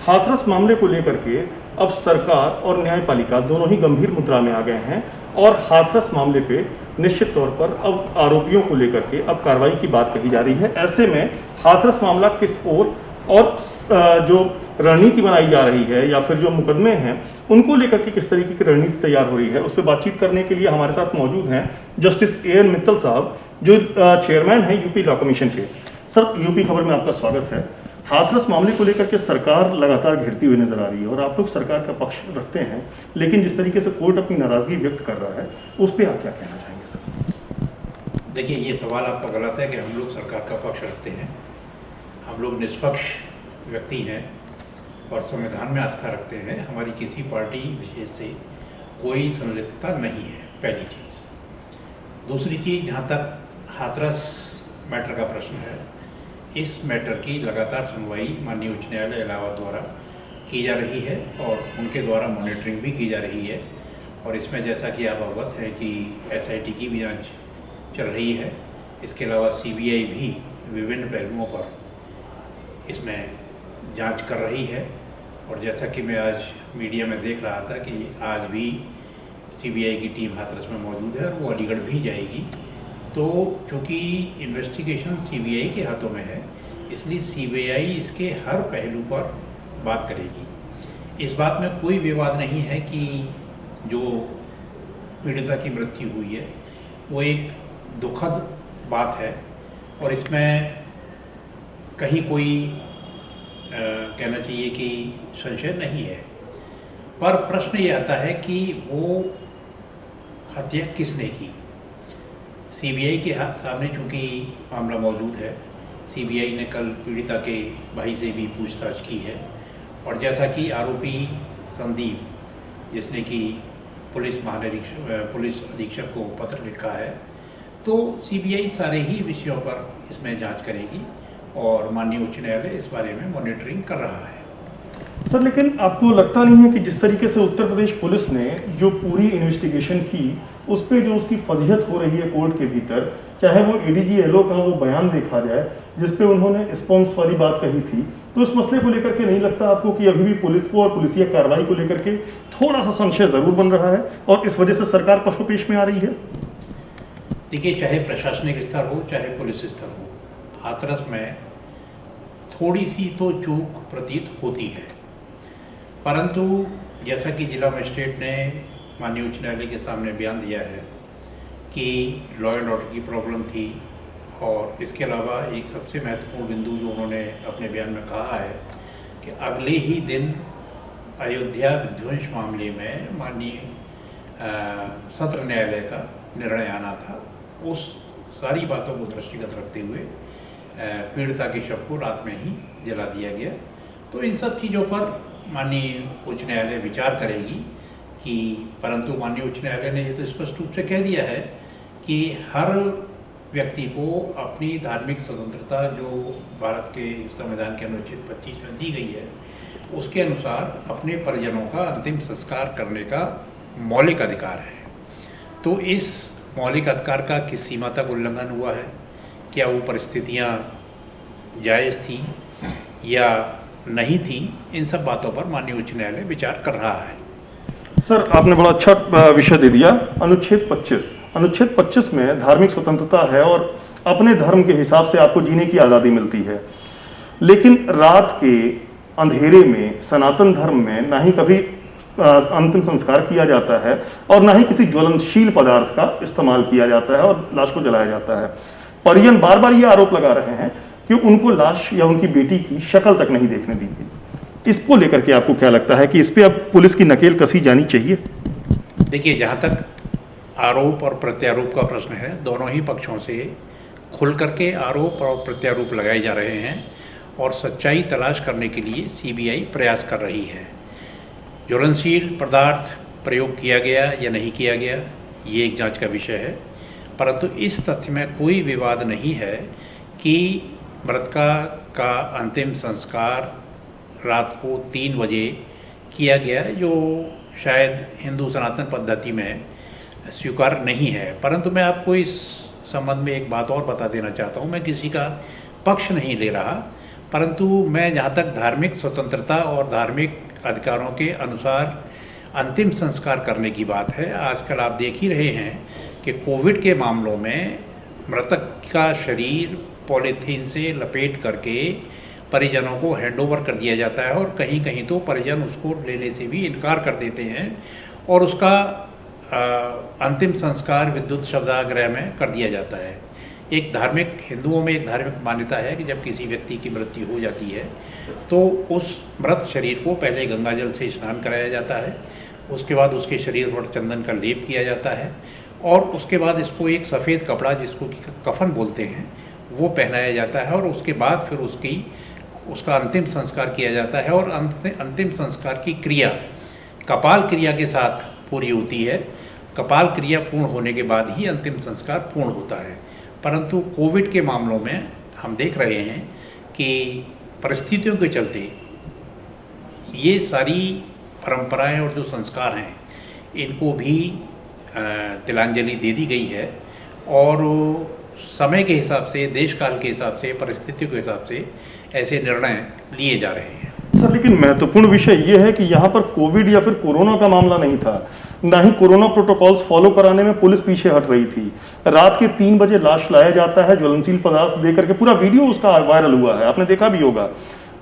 हाथरस मामले को लेकर के अब सरकार और न्यायपालिका दोनों ही गंभीर मुद्रा में आ गए हैं और हाथरस मामले पे निश्चित तौर पर अब आरोपियों को लेकर के अब कार्रवाई की बात कही जा रही है। ऐसे में हाथरस मामला किस ओर और जो रणनीति बनाई जा रही है या फिर जो मुकदमे हैं उनको लेकर के किस तरीके की रणनीति तैयार हो रही है, उस पर बातचीत करने के लिए हमारे साथ मौजूद हैं जस्टिस ए एन मित्तल साहब, जो चेयरमैन हैं यूपी लॉ कमीशन के। सर, यूपी खबर में आपका स्वागत है। हाथरस मामले को लेकर के सरकार लगातार घिरती हुई नजर आ रही है और आप लोग सरकार का पक्ष रखते हैं, लेकिन जिस तरीके से कोर्ट अपनी नाराजगी व्यक्त कर रहा है उस पर आप क्या कहना चाहेंगे सर? देखिए, ये सवाल आपका गलत है कि हम लोग सरकार का पक्ष रखते हैं। हम लोग निष्पक्ष व्यक्ति हैं और संविधान में आस्था रखते हैं। हमारी किसी पार्टी विशेष से कोई संलिप्तता नहीं है, पहली चीज़। दूसरी चीज़, जहाँ तक हाथरस मैटर का प्रश्न है, इस मैटर की लगातार सुनवाई माननीय उच्च न्यायालय इलाहाबाद द्वारा की जा रही है और उनके द्वारा मॉनिटरिंग भी की जा रही है। और इसमें जैसा कि आप अवगत हैं कि SIT की भी जांच चल रही है। इसके अलावा CBI भी विभिन्न पहलुओं पर इसमें जांच कर रही है। और जैसा कि मैं आज मीडिया में देख रहा था कि आज भी CBI की टीम हाथरस में मौजूद है और वो अलीगढ़ भी जाएगी। तो चूँकि इन्वेस्टिगेशन CBI के हाथों में है, इसलिए CBI इसके हर पहलू पर बात करेगी। इस बात में कोई विवाद नहीं है कि जो पीड़िता की मृत्यु हुई है वो एक दुखद बात है और इसमें कहीं कोई कहना चाहिए कि संशय नहीं है। पर प्रश्न ये आता है कि वो हत्या किसने की। CBI के सामने चूँकि मामला मौजूद है, CBI ने कल पीड़िता के भाई से भी पूछताछ की है और जैसा कि आरोपी संदीप, जिसने कि पुलिस अधीक्षक को पत्र लिखा है, तो CBI सारे ही विषयों पर इसमें जांच करेगी और माननीय उच्च न्यायालय इस बारे में मॉनिटरिंग कर रहा है। सर, लेकिन आपको लगता नहीं है कि जिस तरीके से उत्तर प्रदेश पुलिस ने जो पूरी इन्वेस्टिगेशन की उस पर जो उसकी फजीहत हो रही है कोर्ट के भीतर, चाहे वो ADG LO का वो बयान देखा जाए जिस पे उन्होंने रिस्पॉन्स वाली बात कही थी, तो इस मसले को लेकर के नहीं लगता आपको कि अभी भी पुलिस को और पुलिसिया कार्रवाई को लेकर के थोड़ा सा संशय जरूर बन रहा है और इस वजह से सरकार पशुपेश में आ रही है? देखिए, चाहे प्रशासनिक स्तर हो चाहे पुलिस स्तर हो, हाथरस में थोड़ी सी तो चूक प्रतीत होती है। परंतु जैसा कि जिला मजिस्ट्रेट ने माननीय उच्च न्यायालय के सामने बयान दिया है कि लॉ एंड ऑर्डर की प्रॉब्लम थी और इसके अलावा एक सबसे महत्वपूर्ण बिंदु जो उन्होंने अपने बयान में कहा है कि अगले ही दिन अयोध्या विध्वंस मामले में माननीय सत्र न्यायालय का निर्णय आना था। उस सारी बातों को दृष्टिगत रखते हुए पीड़िता के शव को रात में ही जला दिया गया। तो इन सब चीज़ों पर माननीय उच्च न्यायालय विचार करेगी कि, परंतु माननीय उच्च न्यायालय ने ये तो स्पष्ट रूप से कह दिया है कि हर व्यक्ति को अपनी धार्मिक स्वतंत्रता जो भारत के संविधान के अनुच्छेद 25 में दी गई है, उसके अनुसार अपने परिजनों का अंतिम संस्कार करने का मौलिक अधिकार है। तो इस मौलिक अधिकार का किस सीमा तक उल्लंघन हुआ है, क्या वो परिस्थितियाँ जायज़ थी या नहीं थी, इन सब बातों पर माननीय उच्च न्यायालय विचार कर रहा है। सर, आपने बड़ा अच्छा विषय दे दिया। अनुच्छेद 25 में धार्मिक स्वतंत्रता है और अपने धर्म के हिसाब से आपको जीने की आज़ादी मिलती है, लेकिन रात के अंधेरे में सनातन धर्म में ना ही कभी अंतिम संस्कार किया जाता है और ना ही किसी ज्वलनशील पदार्थ का इस्तेमाल किया जाता है और लाश को जलाया जाता है। परिजन बार बार ये आरोप लगा रहे हैं कि उनको लाश या उनकी बेटी की शक्ल तक नहीं देखने दी गई। इसको लेकर के आपको क्या लगता है कि इस पे अब पुलिस की नकेल कसी जानी चाहिए? देखिए, जहाँ तक आरोप और प्रत्यारोप का प्रश्न है, दोनों ही पक्षों से खुल करके आरोप और प्रत्यारोप लगाए जा रहे हैं और सच्चाई तलाश करने के लिए CBI प्रयास कर रही है। ज्वलनशील पदार्थ प्रयोग किया गया या नहीं किया गया, ये एक जांच का विषय है। परंतु इस तथ्य में कोई विवाद नहीं है कि मृतका का अंतिम संस्कार रात को 3 बजे किया गया, जो शायद हिंदू सनातन पद्धति में स्वीकार नहीं है। परंतु मैं आपको इस संबंध में एक बात और बता देना चाहता हूँ। मैं किसी का पक्ष नहीं ले रहा, परंतु मैं जहाँ तक धार्मिक स्वतंत्रता और धार्मिक अधिकारों के अनुसार अंतिम संस्कार करने की बात है, आजकल आप देख ही रहे हैं कि कोविड के मामलों में मृतक का शरीर पॉलीथीन से लपेट करके परिजनों को हैंडओवर कर दिया जाता है और कहीं कहीं तो परिजन उसको लेने से भी इनकार कर देते हैं और उसका अंतिम संस्कार विद्युत शवदाह में कर दिया जाता है। एक धार्मिक हिंदुओं में एक धार्मिक मान्यता है कि जब किसी व्यक्ति की मृत्यु हो जाती है तो उस मृत शरीर को पहले गंगाजल से स्नान कराया जाता है, उसके बाद उसके शरीर पर चंदन का लेप किया जाता है और उसके बाद इसको एक सफ़ेद कपड़ा जिसको कि कफन बोलते हैं वो पहनाया जाता है और उसके बाद फिर उसका अंतिम संस्कार किया जाता है और अंतिम संस्कार की क्रिया कपाल क्रिया के साथ पूरी होती है। कपाल क्रिया पूर्ण होने के बाद ही अंतिम संस्कार पूर्ण होता है। परंतु कोविड के मामलों में हम देख रहे हैं कि परिस्थितियों के चलते ये सारी परंपराएं और जो संस्कार हैं इनको भी तिलांजलि दे दी गई है और समय के हिसाब से, देश काल के हिसाब से, परिस्थितियों के हिसाब से ऐसे निर्णय लिए जा रहे हैं। सर, लेकिन महत्वपूर्ण विषय ये है कि यहाँ पर कोविड या फिर कोरोना का मामला नहीं था, ना ही कोरोना प्रोटोकॉल्स फॉलो कराने में पुलिस पीछे हट रही थी। रात के 3 बजे लाश लाया जाता है, ज्वलनशील पदार्थ देकर के, पूरा वीडियो उसका वायरल हुआ है, आपने देखा भी होगा।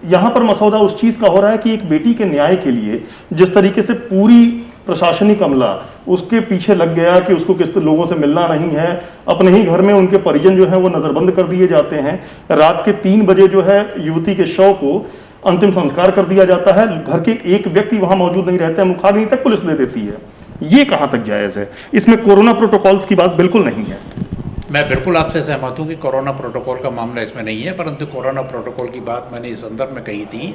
यहाँ पर मसौदा उस चीज का हो रहा है कि एक बेटी के न्याय के लिए जिस तरीके से पूरी प्रशासनिक अमला उसके पीछे लग गया कि उसको किस लोगों से मिलना नहीं है, अपने ही घर में उनके परिजन जो है वो नजरबंद कर दिए जाते हैं। रात के 3 बजे जो है युवती के शव को अंतिम संस्कार कर दिया जाता है, घर के एक व्यक्ति वहां मौजूद नहीं रहते हैं, मुखाग्नि तक पुलिस दे देती है। ये कहां तक जायज है? इसमें कोरोना प्रोटोकॉल्स की बात बिल्कुल नहीं है। मैं बिल्कुल आपसे सहमत हूँ कि कोरोना प्रोटोकॉल का मामला इसमें नहीं है, परंतु कोरोना प्रोटोकॉल की बात मैंने इस संदर्भ में कही थी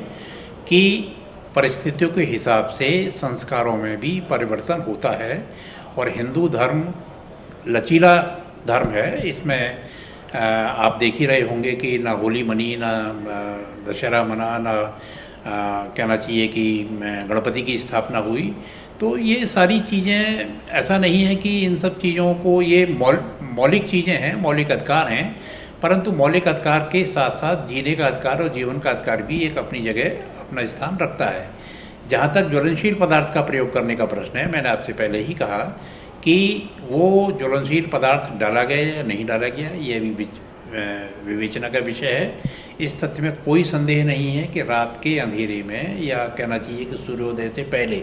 कि परिस्थितियों के हिसाब से संस्कारों में भी परिवर्तन होता है और हिंदू धर्म लचीला धर्म है। इसमें आप देख ही रहे होंगे कि ना होली मनी, ना दशहरा मना, ना कहना चाहिए कि गणपति की स्थापना हुई। तो ये सारी चीज़ें, ऐसा नहीं है कि इन सब चीज़ों को, ये मौलिक चीज़ें हैं, मौलिक अधिकार हैं, परंतु मौलिक अधिकार के साथ साथ जीने का अधिकार और जीवन का अधिकार भी एक अपनी जगह अपना स्थान रखता है। जहाँ तक ज्वलनशील पदार्थ का प्रयोग करने का प्रश्न है, मैंने आपसे पहले ही कहा कि वो ज्वलनशील पदार्थ डाला गया या नहीं डाला गया, ये भी विवेचना का विषय है। इस तथ्य में कोई संदेह नहीं है कि रात के अंधेरे में, या कहना चाहिए कि सूर्योदय से पहले,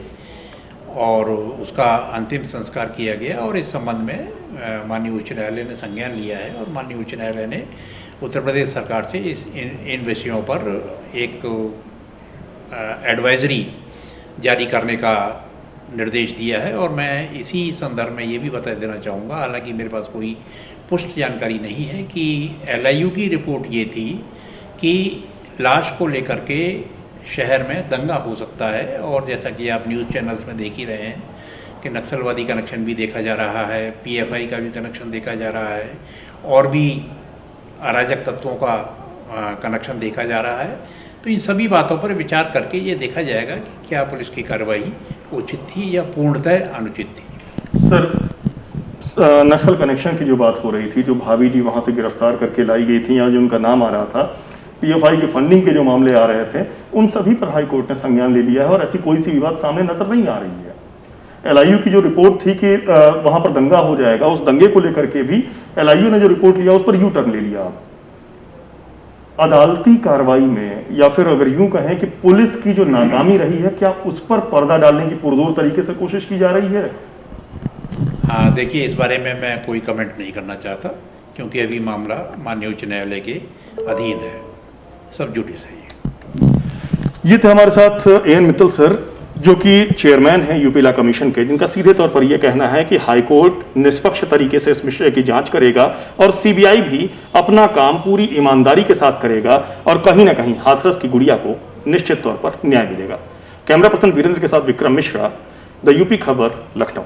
और उसका अंतिम संस्कार किया गया और इस संबंध में माननीय उच्च न्यायालय ने संज्ञान लिया है और माननीय उच्च न्यायालय ने उत्तर प्रदेश सरकार से इन विषयों पर एक एडवाइजरी जारी करने का निर्देश दिया है। और मैं इसी संदर्भ में ये भी बता देना चाहूँगा, हालांकि मेरे पास कोई पुष्ट जानकारी नहीं है, कि LIU की रिपोर्ट ये थी कि लाश को लेकर के शहर में दंगा हो सकता है, और जैसा कि आप न्यूज़ चैनल्स में देख ही रहे हैं कि नक्सलवादी कनेक्शन भी देखा जा रहा है, PFI का भी कनेक्शन देखा जा रहा है, और भी अराजक तत्वों का कनेक्शन देखा जा रहा है। तो इन सभी बातों पर विचार करके ये देखा जाएगा कि क्या पुलिस की कार्रवाई उचित थी या पूर्णतः अनुचित थी। सर, नक्सल कनेक्शन की जो बात हो रही थी, जो भाभी जी वहाँ से गिरफ्तार करके लाई गई थी या जो उनका नाम आ रहा था, PFI की फंडिंग के जो मामले आ रहे थे, उन सभी पर हाई कोर्ट ने संज्ञान ले लिया है और ऐसी कोई सी विवाद सामने नजर नहीं आ रही है। LIU की जो रिपोर्ट थी कि वहां पर दंगा हो जाएगा, उस दंगे को लेकर के भी LIU ने जो रिपोर्ट लिया उस पर यू टर्न ले लिया। अदालती कार्रवाई में, या फिर अगर यूं कहें कि पुलिस की जो नाकामी रही है, क्या उस पर पर्दा डालने की पुरजोर तरीके से कोशिश की जा रही है? हाँ, देखिए, इस बारे में मैं कोई कमेंट नहीं करना चाहता, क्योंकि अभी मामला माननीय उच्च न्यायालय के अधीन है, सब जुडिस है। ये थे हमारे साथ AN मित्तल सर, जो कि चेयरमैन हैं यूपी लॉ कमीशन के, जिनका सीधे तौर पर यह कहना है कि हाईकोर्ट निष्पक्ष तरीके से इस विषय की जांच करेगा और CBI भी अपना काम पूरी ईमानदारी के साथ करेगा और कहीं ना कहीं हाथरस की गुड़िया को निश्चित तौर पर न्याय मिलेगा। कैमरा पर्सन वीरेंद्र के साथ विक्रम मिश्रा, द यूपी खबर, लखनऊ।